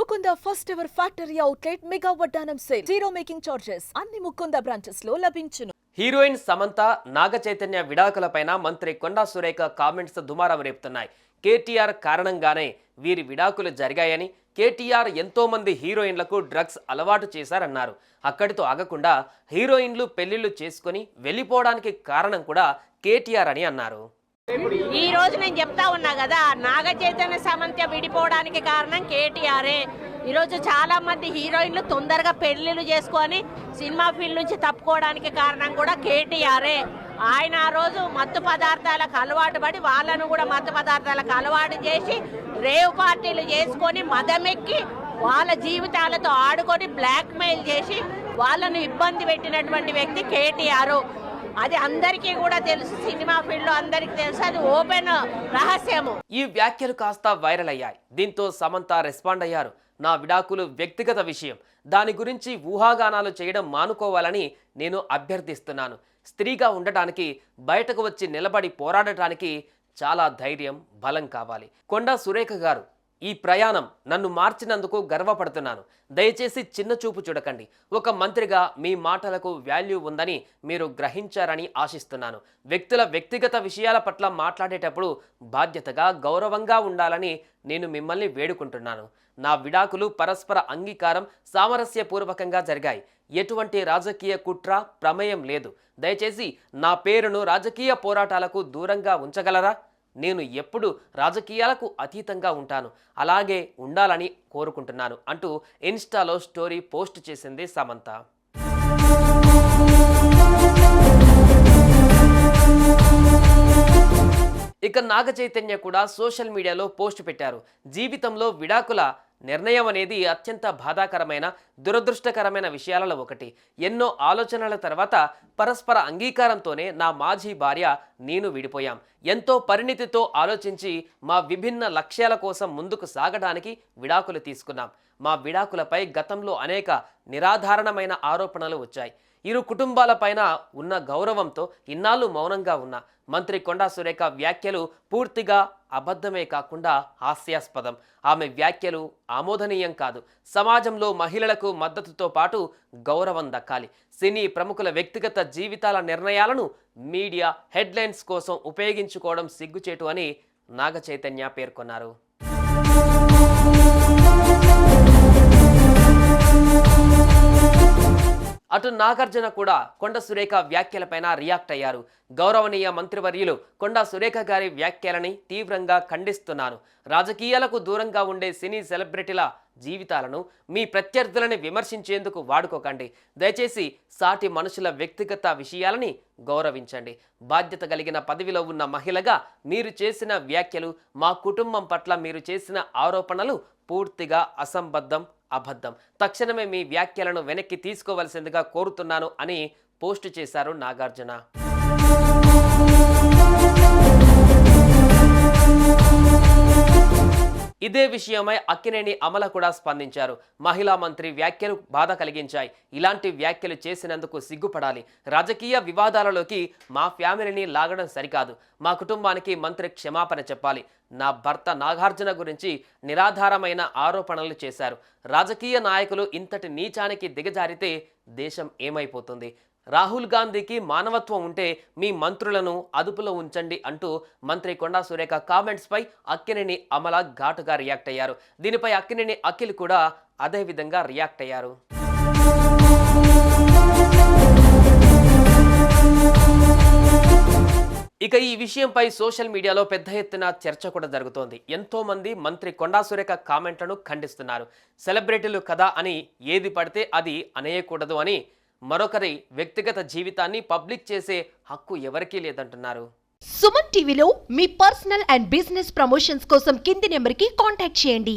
Mukunda first ever factory outlet mega Vaddanam sale. Zero making charges. అన్ని Mukunda branches లో లభించును. Heroine Samantha Naga Chaitanya విడాకులపైన మంత్రి Konda Surekha comments దుమారం రేపుతున్నాయి. కేటీఆర్ కారణంగానే వీరి విడాకులు జరిగాయని, కేటీఆర్ ఎంతో మంది హీరోయిన్లకు డ్రగ్స్ అలవాటు చేశారన్నారు. అక్కడితో ఆగకుండా హీరోయిన్లు పెళ్లిళ్లు చేసుకుని వెళ్ళిపోవడానికి కారణం కూడా కేటీఆర్ అని అన్నారు. ఈ రోజు నేను చెప్తా ఉన్నా కదా, నాగ చైతన్య సమంత విడిపోవడానికి కారణం కేటీఆరే. ఈరోజు చాలా మంది హీరోయిన్లు తొందరగా పెళ్లిళ్ళు చేసుకొని సినిమా ఫీల్డ్ నుంచి తప్పుకోవడానికి కారణం కూడా కేటీఆరే. ఆయన ఆ రోజు మత్తు పదార్థాలకు అలవాటు పడి వాళ్ళను కూడా మత్తు పదార్థాలకు అలవాటు చేసి రేవ్ పార్టీలు చేసుకొని మదమెక్కి వాళ్ళ జీవితాలతో ఆడుకొని బ్లాక్ మెయిల్ చేసి వాళ్ళను ఇబ్బంది పెట్టినటువంటి వ్యక్తి కేటీఆర్. అది అందరికీ కూడా తెలుసు, సినిమా ఫీల్డ్ లో అందరికీ తెలుసు, అది ఓపెన్ రహస్యము. ఈ వ్యాఖ్యలు కాస్త వైరల్ అయ్యాయి. దీంతో సమంత రెస్పాండ్ అయ్యారు. నా విడాకులు వ్యక్తిగత విషయం, దాని గురించి ఊహాగానాలు చేయడం మానుకోవాలని నేను అభ్యర్థిస్తున్నాను. స్త్రీగా ఉండటానికి, బయటకు వచ్చి నిలబడి పోరాడటానికి చాలా ధైర్యం, బలం కావాలి. కొండా సురేఖ గారు, ఈ ప్రయాణం నన్ను మార్చినందుకు గర్వపడుతున్నాను. దయచేసి చిన్న చూపు చూడకండి. ఒక మంత్రిగా మీ మాటలకు వాల్యూ ఉందని మీరు గ్రహించారని ఆశిస్తున్నాను. వ్యక్తుల వ్యక్తిగత విషయాల పట్ల మాట్లాడేటప్పుడు బాధ్యతగా, గౌరవంగా ఉండాలని నేను మిమ్మల్ని వేడుకుంటున్నాను. నా విడాకులు పరస్పర అంగీకారం, సామరస్యపూర్వకంగా జరిగాయి. ఎటువంటి రాజకీయ కుట్ర, ప్రమేయం లేదు. దయచేసి నా పేరును రాజకీయ పోరాటాలకు దూరంగా ఉంచగలరా? నేను ఎప్పుడు రాజకీయాలకు అతీతంగా ఉంటాను, అలాగే ఉండాలని కోరుకుంటున్నాను అంటూ ఇన్స్టాలో స్టోరీ పోస్ట్ చేసింది సమంత. ఇక నాగ చైతన్య కూడా సోషల్ మీడియాలో పోస్ట్ పెట్టారు. జీవితంలో విడాకుల నిర్ణయం అనేది అత్యంత బాధాకరమైన, దురదృష్టకరమైన విషయాలలో ఒకటి. ఎన్నో ఆలోచనల తర్వాత పరస్పర అంగీకారంతోనే నా మాజీ భార్య నేను విడిపోయాం. ఎంతో పరిణితితో ఆలోచించి మా విభిన్న లక్ష్యాల కోసం ముందుకు సాగడానికి విడాకులు తీసుకున్నాం. మా విడాకులపై గతంలో అనేక నిరాధారణమైన ఆరోపణలు వచ్చాయి. ఇరు కుటుంబాలపైన ఉన్న గౌరవంతో ఇన్నాళ్ళు మౌనంగా ఉన్న మంత్రి కొండా సురేఖ వ్యాఖ్యలు పూర్తిగా అబద్ధమే కాకుండా హాస్యాస్పదం. ఆమె వ్యాఖ్యలు ఆమోదనీయం కాదు. సమాజంలో మహిళలకు మద్దతుతో పాటు గౌరవం దక్కాలి. సినీ ప్రముఖుల వ్యక్తిగత జీవితాల నిర్ణయాలను మీడియా హెడ్లైన్స్ కోసం ఉపయోగించుకోవడం సిగ్గుచేటు అని నాగ చైతన్య పేర్కొన్నారు. అటు నాగార్జున కూడా కొండా సురేఖ వ్యాఖ్యలపైన రియాక్ట్ అయ్యారు. గౌరవనీయ మంత్రివర్యులు కొండా సురేఖ గారి వ్యాఖ్యలని తీవ్రంగా ఖండిస్తున్నాను. రాజకీయాలకు దూరంగా ఉండే సినీ సెలబ్రిటీల జీవితాలను మీ ప్రత్యర్థులని విమర్శించేందుకు వాడుకోకండి. దయచేసి సాటి మనుషుల వ్యక్తిగత విషయాలని గౌరవించండి. బాధ్యత కలిగిన పదవిలో ఉన్న మహిళగా మీరు చేసిన వ్యాఖ్యలు, మా కుటుంబం పట్ల మీరు చేసిన ఆరోపణలు పూర్తిగా అసంబద్ధం, అబద్ధం. తక్షణమే మీ వ్యాఖ్యలను వెనక్కి తీసుకోవలసిందిగా కోరుతున్నాను అని పోస్టు చేశారు నాగార్జున. ఇదే విషయమై అక్కినేని అమల కూడా స్పందించారు. మహిళా మంత్రి వ్యాఖ్యలు బాధ కలిగించాయి. ఇలాంటి వ్యాఖ్యలు చేసినందుకు సిగ్గుపడాలి. రాజకీయ వివాదాలలోకి మా ఫ్యామిలీని లాగడం సరికాదు. మా కుటుంబానికి మంత్రి క్షమాపణ చెప్పాలి. నా భర్త నాగార్జున గురించి నిరాధారమైన ఆరోపణలు చేశారు. రాజకీయ నాయకులు ఇంతటి నీచానికి దిగజారితే దేశం ఏమైపోతుంది? రాహుల్ గాంధీకి మానవత్వం ఉంటే మీ మంత్రులను అదుపులో ఉంచండి అంటూ మంత్రి కొండా సురేఖ కామెంట్స్ పై అక్కినేని అమల ఘాటుగా రియాక్ట్ అయ్యారు. దీనిపై అక్కినేని అఖిల్ కూడా అదే విధంగా రియాక్ట్ అయ్యారు. ఇక ఈ విషయంపై సోషల్ మీడియాలో పెద్ద ఎత్తున చర్చ కూడా జరుగుతోంది. ఎంతో మంది మంత్రి కొండా సురేఖ కామెంట్లను ఖండిస్తున్నారు. సెలబ్రిటీలు కదా అని ఏది పడితే అది అనేయకూడదు అని, మరొకరి వ్యక్తిగత జీవితాన్ని పబ్లిక్ చేసే హక్కు ఎవరికీ లేదంటున్నారు. సుమన్ టీవీలో మీ పర్సనల్ అండ్ బిజినెస్ ప్రమోషన్స్ కోసం కింది నెంబర్కి కాంటాక్ట్ చేయండి.